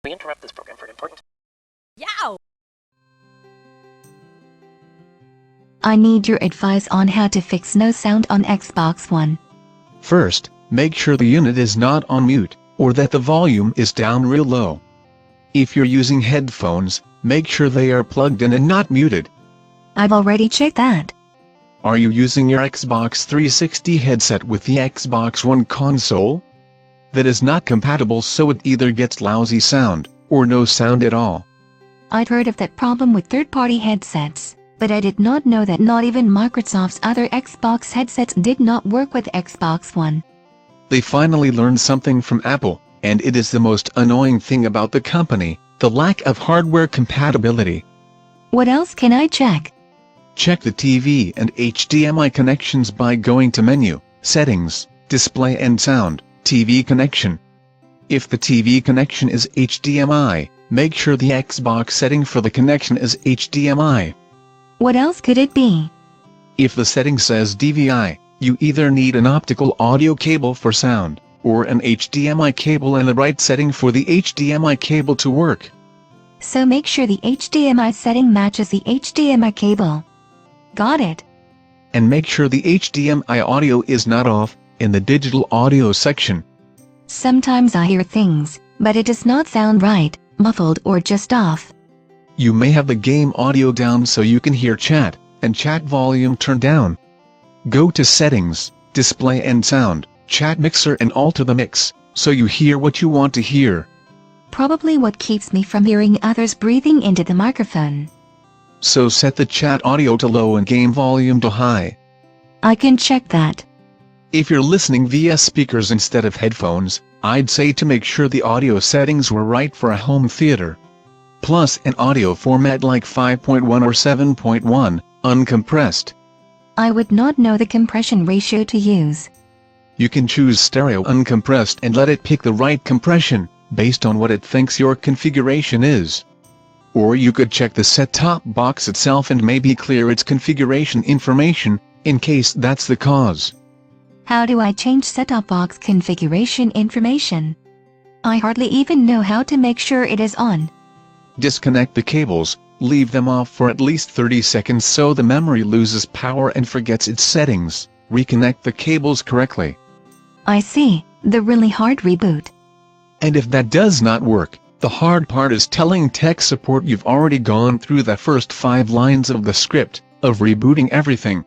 We interrupt this program for an important... Yow! I need your advice on how to fix no sound on Xbox One. First, make sure the unit is not on mute, or that the volume is down real low. If you're using headphones, make sure they are plugged in and not muted. I've already checked that. Are you using your Xbox 360 headset with the Xbox One console? That is not compatible, so it either gets lousy sound, or no sound at all. I'd heard of that problem with third-party headsets, but I did not know that not even Microsoft's other Xbox headsets did not work with Xbox One. They finally learned something from Apple, and it is the most annoying thing about the company, the lack of hardware compatibility. What else can I check? Check the TV and HDMI connections by going to Menu, Settings, Display and Sound, TV connection. If the TV connection is HDMI, make sure the Xbox setting for the connection is HDMI. What else could it be? If the setting says DVI, you either need an optical audio cable for sound, or an HDMI cable and the right setting for the HDMI cable to work. So make sure the HDMI setting matches the HDMI cable. Got it. And make sure the HDMI audio is not off, in the digital audio section. Sometimes I hear things, but it does not sound right, muffled or just off. You may have the game audio down so you can hear chat, and chat volume turned down. Go to Settings, Display and Sound, Chat Mixer and alter the mix, so you hear what you want to hear. Probably what keeps me from hearing others breathing into the microphone. So set the chat audio to low and game volume to high. I can check that. If you're listening via speakers instead of headphones, I'd say to make sure the audio settings were right for a home theater. Plus an audio format like 5.1 or 7.1, uncompressed. I would not know the compression ratio to use. You can choose stereo uncompressed and let it pick the right compression, based on what it thinks your configuration is. Or you could check the set-top box itself and maybe clear its configuration information, in case that's the cause. How do I change set-top box configuration information? I hardly even know how to make sure it is on. Disconnect the cables, leave them off for at least 30 seconds so the memory loses power and forgets its settings. Reconnect the cables correctly. I see, the really hard reboot. And if that does not work, the hard part is telling tech support you've already gone through the first 5 lines of the script, of rebooting everything,